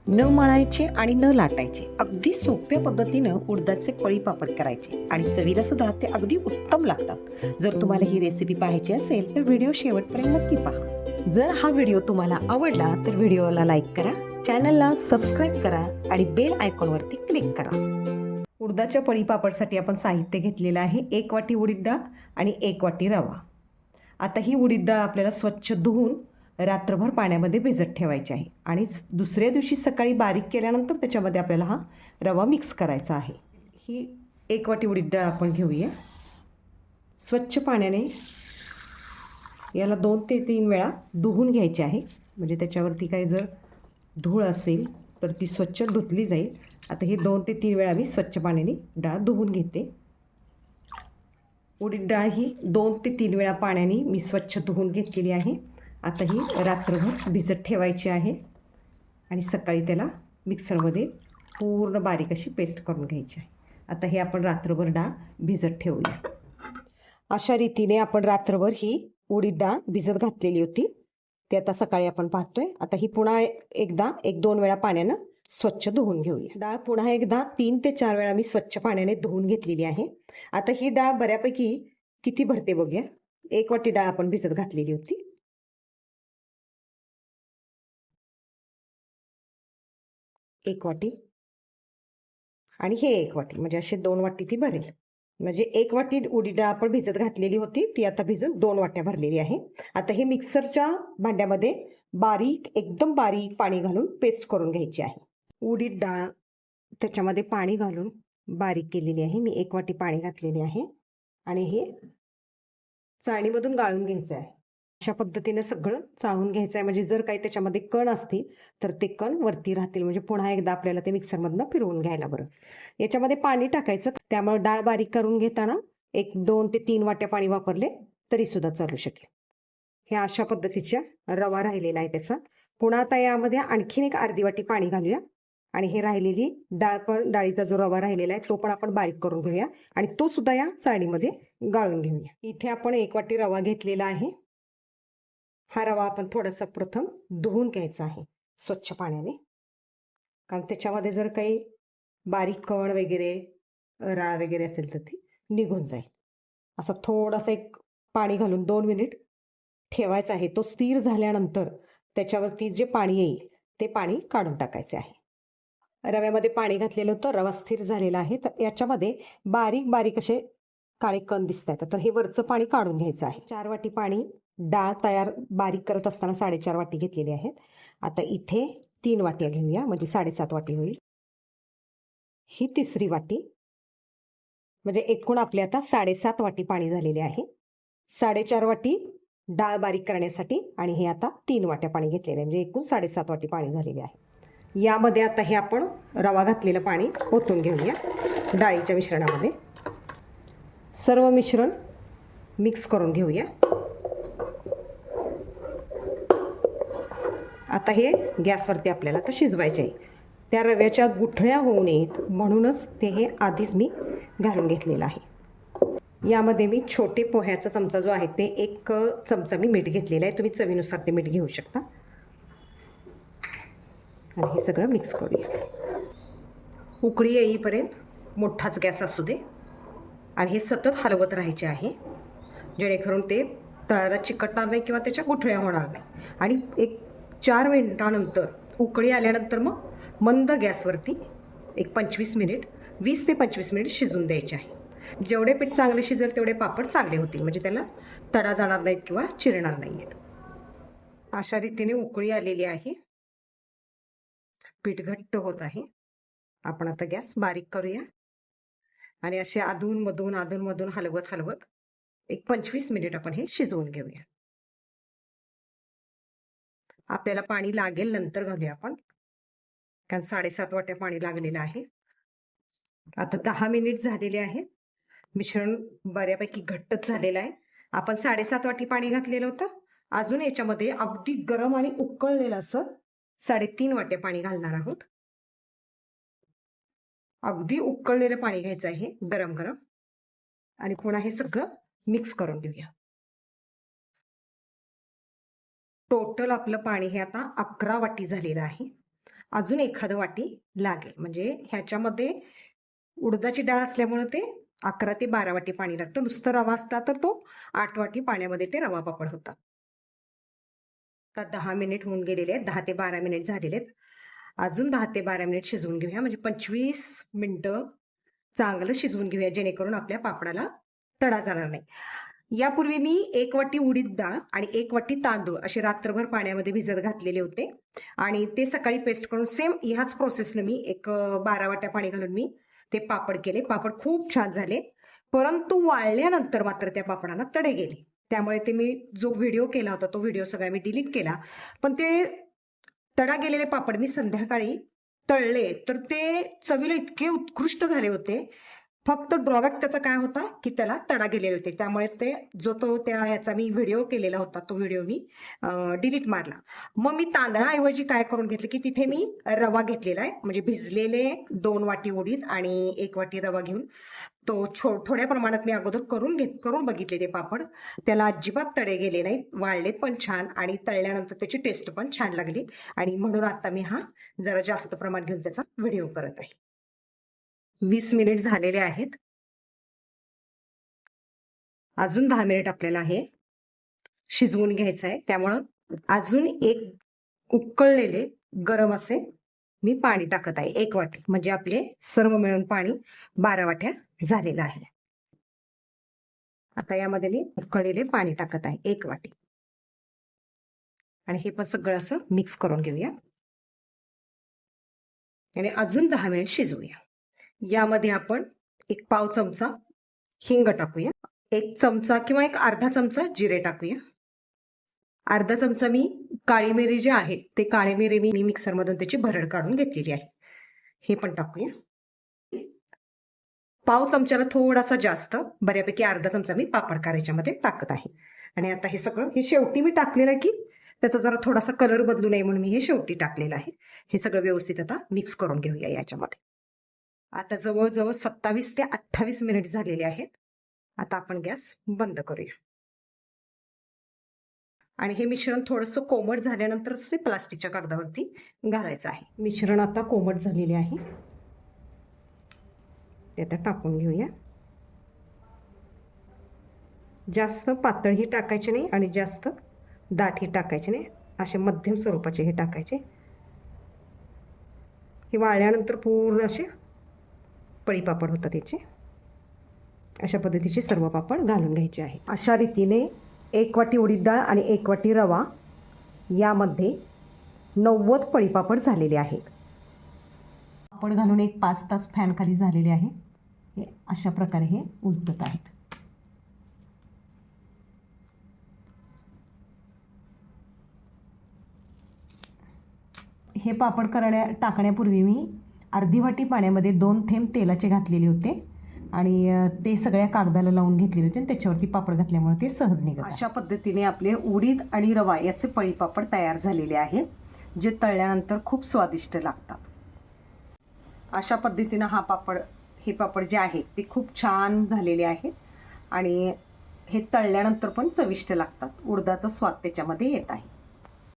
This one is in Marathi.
न मळायचे आणि न लाटायचे अगदी सोप्या पद्धतीनं उडदाचे पळी पापड करायचे आणि चवीला सुद्धा ते अगदी उत्तम लागतात. जर तुम्हाला ही रेसिपी पाहायची असेल तर व्हिडिओ शेवटपर्यंत नक्की पहा. जर हा व्हिडिओ तुम्हाला आवडला तर व्हिडिओला लाईक करा, चॅनलला सबस्क्राईब करा आणि बेल आयकॉनवरती क्लिक करा. उडदाच्या पळी पापडसाठी आपण साहित्य घेतलेलं आहे 1 वाटी उडीद डाळ आणि 1 वाटी रवा. आता ही उडीद डाळ आपल्याला स्वच्छ धुवून रात्रभर पाण्यामध्ये भिजत ठेवायची आहे आणि दुसऱ्या दिवशी सकाळी बारीक केल्यानंतर त्याच्यामध्ये आपल्याला हा रवा मिक्स करायचा आहे. ही 1 वाटी उडीद डाळ आपण घेऊया. स्वच्छ पाण्याने याला 2 ते 3 वेळा धुवून घ्यायची आहे, म्हणजे त्याच्यावरती काही जर धूळ असेल तर ती स्वच्छ धुतली जाईल. आता हे 2 ते 3 वेळा मी स्वच्छ पाण्याने डाळ धुवून घेते. उडीद डाळ ही 2 ते 3 वेळा पाण्याने मी स्वच्छ धुवून घेतलेली आहे. आता ही रात्रभर भिजत ठेवायची आहे आणि सकाळी त्याला मिक्सरमध्ये पूर्ण बारीक अशी पेस्ट करून घ्यायची आहे. आता हे आपण रात्रभर डाळ भिजत ठेवूया. अशा रीतीने आपण रात्रभर ही उडीद डाळ भिजत घातलेली होती, ते आता सकाळी आपण पाहतोय. आता ही पुन्हा एकदा 1-2 वेळा पाण्यानं स्वच्छ धुवून घेऊया. डाळ पुन्हा एकदा 3 ते 4 वेळा मी स्वच्छ पाण्याने धुवून घेतलेली आहे. आता ही डाळ बऱ्यापैकी किती भरते बघूया. 1 वाटी डाळ आपण भिजत घातलेली होती. 1 वाटी आणि हे 1 वाटी, म्हणजे असे 2 वाटी ती भरेल. म्हणजे 1 वाटी उडीद डाळ आपण भिजत घातलेली होती, ती आता भिजून 2 वाट्या भरलेली आहे. आता हे मिक्सरच्या भांड्यामध्ये बारीक, एकदम बारीक पाणी घालून पेस्ट करून घ्यायची आहे. उडीद डाळ त्याच्यामध्ये पाणी घालून बारीक केलेली आहे. मी 1 वाटी पाणी घातलेले आहे आणि हे चाळणीमधून गाळून घ्यायचं आहे. अशा पद्धतीने सगळं चाळून घ्यायचं आहे, म्हणजे जर काही त्याच्यामध्ये कण असतील तर ते कण वरती राहतील. म्हणजे पुन्हा एकदा आपल्याला ते मिक्सरमधनं फिरवून घ्यायला बरं. याच्यामध्ये पाणी टाकायचं, त्यामुळे डाळ बारीक करून घेताना 2 ते 3 वाट्या पाणी वापरले तरी सुद्धा चालू शकेल. हे अशा पद्धतीच्या रवा राहिलेला आहे त्याचा. पुन्हा आता यामध्ये आणखीन एक अर्धी वाटी पाणी घालूया आणि हे राहिलेली डाळीचा जो रवा राहिलेला आहे तो पण आपण बारीक करून घेऊया आणि तो सुद्धा या चाळणीमध्ये गाळून घेऊया. इथे आपण 1 वाटी रवा घेतलेला आहे. हा रवा आपण थोडासा प्रथम धुवून घ्यायचा आहे स्वच्छ पाण्याने, कारण त्याच्यामध्ये जर काही बारीक कण वगैरे, राळ वगैरे असेल तर ती निघून जाईल. असं थोडासा एक पाणी घालून 2 मिनिट ठेवायचा आहे. तो स्थिर झाल्यानंतर त्याच्यावरती जे पाणी येईल ते पाणी काढून टाकायचे आहे. रव्यामध्ये पाणी घातलेलं होतं, रवा स्थिर झालेला आहे. तर याच्यामध्ये बारीक बारीक असे काळे कण दिसत आहेत, तर हे वरचं पाणी काढून घ्यायचं आहे. 4 वाटी पाणी डाळ तयार बारीक करत असताना 4.5 वाटी घेतलेली आहेत. आता इथे 3 वाट्या घेऊया, म्हणजे 7.5 वाटी होईल. ही 3री वाटी, म्हणजे एकूण आपले आता 7.5 वाटी पाणी झालेले आहे. 4.5 वाटी डाळ बारीक करण्यासाठी आणि हे आता 3 वाट्या पाणी घेतलेले आहे, म्हणजे एकूण 7.5 वाटी पाणी झालेले आहे. यामध्ये आता हे आपण रवा घातलेलं पाणी ओतून घेऊया डाळीच्या मिश्रणामध्ये. सर्व मिश्रण मिक्स करून घेऊया. आता हे गॅसवरती आपल्याला आता शिजवायचे आहे. त्या रव्याच्या गुठळ्या होऊ नयेत म्हणूनच ते हे आधीच मी घालून घेतलेलं आहे. यामध्ये मी छोटे पोह्याचा चमचा जो आहे ते 1 चमचा मी मीठ घेतलेलं आहे. तुम्ही चवीनुसार ते मीठ घेऊ शकता. आणि हे सगळं मिक्स करूया. उकळी येईपर्यंत मोठाच गॅस असू दे आणि हे सतत हलवत राहायचे आहे, जेणेकरून ते तळाला चिकटणार नाही किंवा त्याच्या गुठळ्या होणार नाही. आणि 4 मिनिटानंतर उकळी आल्यानंतर मग मंद गॅसवरती 20 ते 25 मिनिट शिजून द्यायचे आहे. जेवढे पीठ चांगले शिजेल तेवढे पापड चांगले होतील, म्हणजे त्याला तडा जाणार नाहीत किंवा चिरणार नाही आहेत. अशा रीतीने उकळी आलेली आहे, पीठ घट्ट होत आहे. आपण आता गॅस बारीक करूया आणि असे अधूनमधून हलवत 25 मिनिट आपण हे शिजवून घेऊया. आपल्याला पाणी लागेल नंतर घालूया आपण, कारण 7.5 वाट्या पाणी लागलेलं आहे. आता 10 मिनिट झालेले आहेत. मिश्रण बऱ्यापैकी घट्टच झालेलं आहे. आपण 7.5 वाटी पाणी घातलेलं होतं. अजून याच्यामध्ये अगदी गरम आणि उकळलेलं असं 3.5 वाट्या पाणी घालणार आहोत. अगदी उकळलेलं पाणी घ्यायचं आहे गरम गरम आणि पुन्हा हे सगळं मिक्स करून घेऊया. टोटल आपलं पाणी हे आता 11 वाटी झालेलं आहे. अजून एखादं वाटी लागेल. म्हणजे ह्याच्यामध्ये उडदाची डाळ असल्यामुळे ते 11 ते 12 वाटी पाणी लागतं. नुसतं रवा असता तर तो 8 वाटी पाण्यामध्ये ते रवा पापड होतात. आता 10 मिनिट होऊन गेलेले आहेत. 10 ते 12 मिनिट झालेले आहेत. अजून 10 ते 12 मिनिट शिजवून घेऊया. म्हणजे 25 मिनिटं चांगलं शिजवून घेऊया, जेणेकरून आपल्या पापडाला तडा जाणार नाही. यापूर्वी मी 1 वाटी उडीद डाळ आणि 1 वाटी तांदूळ असे रात्रभर पाण्यामध्ये भिजत घातलेले होते आणि ते सकाळी पेस्ट करून सेम ह्याच प्रोसेसनं मी 12 वाट्या पाणी घालून मी ते पापड केले. पापड खूप छान झाले, परंतु वाळल्यानंतर मात्र त्या पापडांना तडे गेले. त्यामुळे ते मी जो व्हिडिओ केला होता तो व्हिडिओ सगळा मी डिलीट केला. पण ते तडा गेलेले पापड मी संध्याकाळी तळले तर ते चवीला इतके उत्कृष्ट झाले होते. फक्त ड्रॉबॅक त्याचा काय होता की त्याला तडा गेलेले होते. त्यामुळे ते त्या ह्याचा मी व्हिडिओ केलेला होता तो व्हिडिओ मी डिलीट मारला. मग मी तांदळाऐवजी काय करून घेतलं की तिथे मी रवा घेतलेला आहे. म्हणजे भिजलेले 2 वाटी उडीद आणि 1 वाटी रवा घेऊन तो थोड्या प्रमाणात मी अगोदर करून बघितले ते पापड. त्याला अजिबात तडे गेले नाहीत, वाळलेत पण छान आणि तळल्यानंतर त्याची टेस्ट पण छान लागली. आणि म्हणून आता मी हा जरा जास्त प्रमाण घेऊन त्याचा व्हिडिओ करत आहे. 20 मिनिट झालेले आहेत. अजून 10 मिनिट आपल्याला हे शिजवून घ्यायचं आहे. त्यामुळं अजून एक उकळलेले गरम असे मी पाणी टाकत आहे 1 वाटी. म्हणजे आपले सर्व मिळून पाणी 12 वाट्या झालेलं आहे. आता यामध्ये मी उकळलेले पाणी टाकत आहे 1 वाटी आणि हे पण सगळं असं मिक्स करून घेऊया आणि अजून 10 मिनिट शिजवूया. यामध्ये आपण 1 पाव चमचा हिंग टाकूया, 1 चमचा किंवा 1 अर्धा चमचा जिरे टाकूया, अर्धा चमचा मी काळी मिरी जे आहे ते काळी मिरी मी मिक्सरमधून त्याची भरड काढून घेतलेली आहे, हे पण टाकूया. पाव चमच्याला थोडासा जास्त, बऱ्यापैकी अर्धा चमचा मी पापड कारायच्यामध्ये टाकत आहे. आणि आता हे सगळं हे शेवटी मी टाकलेलं आहे की त्याचा जरा थोडासा कलर बदलू नये म्हणून मी हे शेवटी टाकलेलं आहे. हे सगळं व्यवस्थित आता मिक्स करून घेऊया याच्यामध्ये. आता जवळजवळ 27 ते 28 मिनिट झालेले आहेत. आता आपण गॅस बंद करूया आणि हे मिश्रण थोडंसं कोमट झाल्यानंतरच ते प्लास्टिकच्या कागदावरती घालायचं आहे. मिश्रण आता कोमट झालेले आहे, ते आता टाकून घेऊया. जास्त पातळही टाकायचे नाही आणि जास्त दाटही टाकायचे नाही, असे मध्यम स्वरूपाचे हे टाकायचे. हे वाळल्यानंतर पूर्ण असे पळीपापड होतात त्याचे. अशा पद्धतीचे सर्व पापड घालून घ्यायचे आहे. अशा रीतीने 1 वाटी उडीद डाळ आणि 1 वाटी रवा यामध्ये 90 पळीपापड झालेले आहेत. पापड घालून 5 तास फॅन खाली झालेले आहे. हे अशा प्रकारे हे उलटत आहेत. हे पापड टाकण्यापूर्वी मी अर्धी वाटी पाण्यामध्ये 2 थेंब तेलाचे घातलेले होते आणि ते सगळ्या कागदाला लावून घेतलेले होते आणि त्याच्यावरती पापड घातल्यामुळे ते सहज निघत. अशा पद्धतीने आपले उडीद आणि रवा याचे पळीपापड तयार झालेले आहेत, जे तळल्यानंतर खूप स्वादिष्ट लागतात. अशा पद्धतीनं हे पापड जे आहेत ते खूप छान झालेले आहेत आणि हे तळल्यानंतर पण चविष्ट लागतात. उडदाचा स्वाद त्याच्यामध्ये येत आहे.